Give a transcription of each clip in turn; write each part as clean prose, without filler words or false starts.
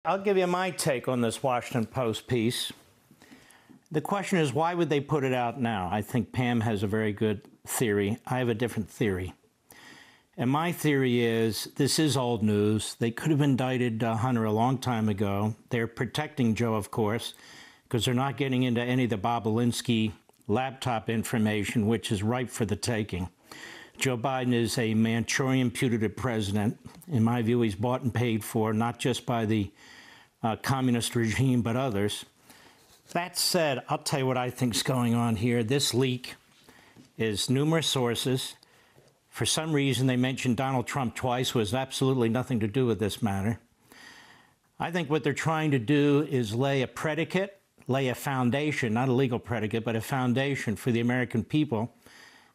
I'll give you my take on this Washington Post piece. The question is, why would they put it out now? I think Pam has a very good theory. I have a different theory. And my theory is, this is old news. They could have indicted Hunter a long time ago. They're protecting Joe, of course, because they're not getting into any of the Bobulinski laptop information, which is ripe for the taking. Joe Biden is a Manchurian putative president. In my view, he's bought and paid for, not just by the communist regime, but others. That said, I'll tell you what I think is going on here. This leak is numerous sources. For some reason, they mentioned Donald Trump twice, who has absolutely nothing to do with this matter. I think what they're trying to do is lay a predicate, lay a foundation, not a legal predicate, but a foundation for the American people,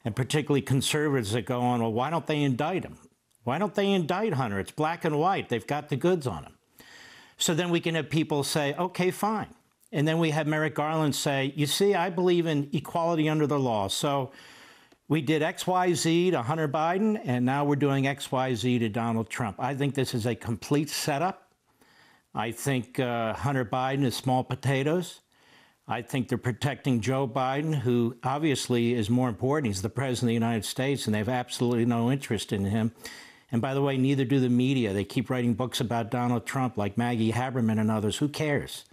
and particularly conservatives that go on, well, why don't they indict him? Why don't they indict Hunter? It's black and white. They've got the goods on him. So then we can have people say, okay, fine. And then we have Merrick Garland say, you see, I believe in equality under the law. So we did X, Y, Z to Hunter Biden, and now we're doing X, Y, Z to Donald Trump. I think this is a complete setup. I think Hunter Biden is small potatoes. I think they're protecting Joe Biden, who obviously is more important. He's the president of the United States, and they have absolutely no interest in him. And by the way, neither do the media. They keep writing books about Donald Trump, like Maggie Haberman and others. Who cares?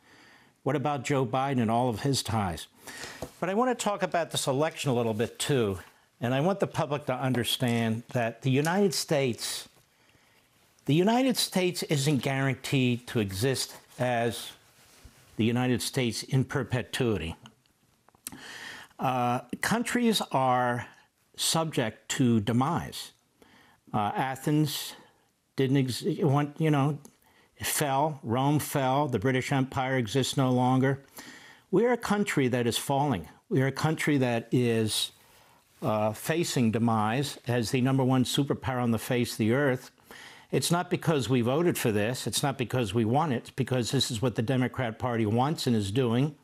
What about Joe Biden and all of his ties? But I want to talk about this election a little bit, too. And I want the public to understand that the United States isn't guaranteed to exist as the United States in perpetuity. Countries are subject to demise. Athens didn't exist, it fell, Rome fell, the British Empire exists no longer. We're a country that is falling. We're a country that is facing demise as the #1 superpower on the face of the earth. It's not because we voted for this. It's not because we want it. It's because this is what the Democrat Party wants and is doing.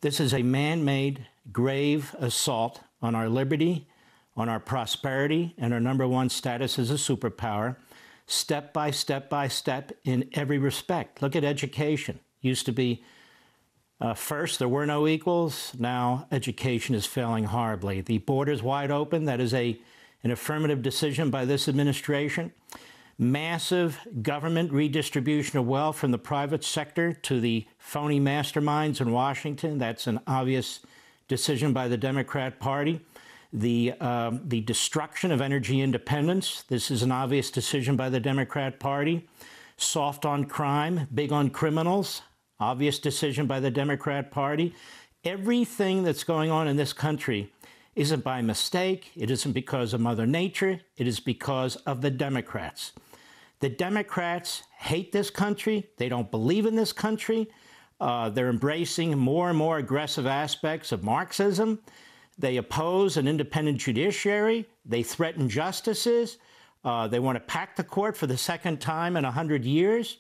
This is a man-made, grave assault on our liberty, on our prosperity, and our #1 status as a superpower, step by step in every respect. Look at education. Used to be first, there were no equals. Now education is failing horribly. The border's wide open. That is an affirmative decision by this administration. Massive government redistribution of wealth from the private sector to the phony masterminds in Washington. That's an obvious decision by the Democrat Party. The destruction of energy independence. This is an obvious decision by the Democrat Party. Soft on crime, big on criminals. Obvious decision by the Democrat Party. Everything that's going on in this country isn't by mistake. It isn't because of Mother Nature. It is because of the Democrats. The Democrats hate this country. They don't believe in this country. They're embracing more and more aggressive aspects of Marxism. They oppose an independent judiciary. They threaten justices. They want to pack the court for the second time in 100 years.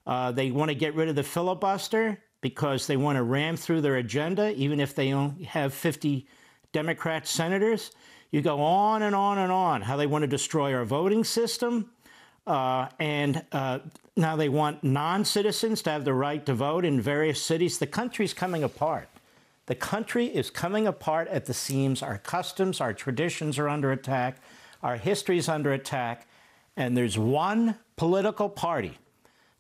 They want to get rid of the filibuster because they want to ram through their agenda, even if they only have 50 Democrat senators. You go on and on and on, how they want to destroy our voting system. And now they want non-citizens to have the right to vote in various cities. The country's coming apart. The country is coming apart at the seams. Our customs, our traditions are under attack. Our history is under attack. And there's one political party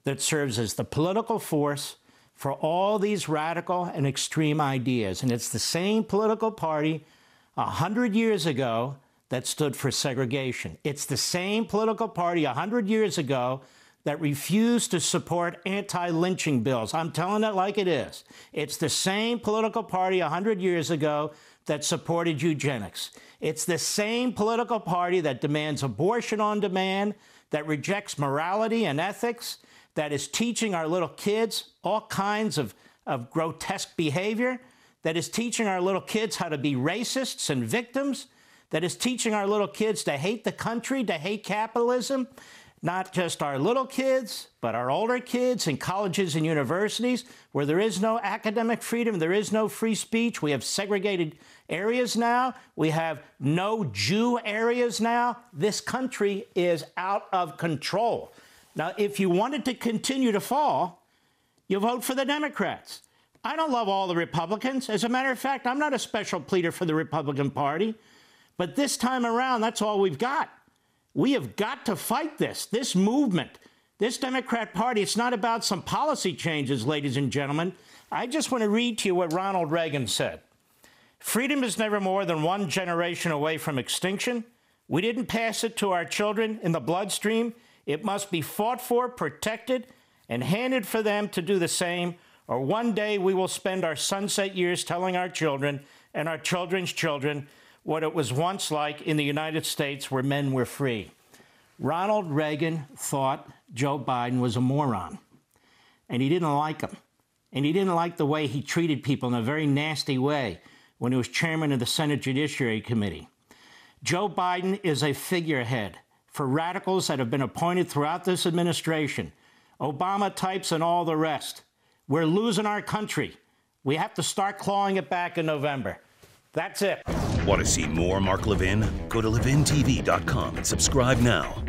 that serves as the political force for all these radical and extreme ideas. And it's the same political party 100 years ago that stood for segregation. It's the same political party 100 years ago that refused to support anti-lynching bills. I'm telling it like it is. It's the same political party 100 years ago that supported eugenics. It's the same political party that demands abortion on demand, that rejects morality and ethics, that is teaching our little kids all kinds of grotesque behavior, that is teaching our little kids how to be racists and victims, that is teaching our little kids to hate the country, to hate capitalism. Not just our little kids, but our older kids in colleges and universities where there is no academic freedom, there is no free speech. We have segregated areas now. We have no Jew areas now. This country is out of control. Now, if you want it to continue to fall, you vote for the Democrats. I don't love all the Republicans. As a matter of fact, I'm not a special pleader for the Republican Party. But this time around, that's all we've got. We have got to fight this movement, this Democrat Party. It's not about some policy changes, ladies and gentlemen. I just want to read to you what Ronald Reagan said. Freedom is never more than one generation away from extinction. We didn't pass it to our children in the bloodstream. It must be fought for, protected, and handed for them to do the same, or one day we will spend our sunset years telling our children and our children's children what it was once like in the United States where men were free. Ronald Reagan thought Joe Biden was a moron, and he didn't like him. And he didn't like the way he treated people in a very nasty way when he was chairman of the Senate Judiciary Committee. Joe Biden is a figurehead for radicals that have been appointed throughout this administration, Obama types and all the rest. We're losing our country. We have to start clawing it back in November. That's it. Want to see more Mark Levin? Go to LevinTV.com and subscribe now.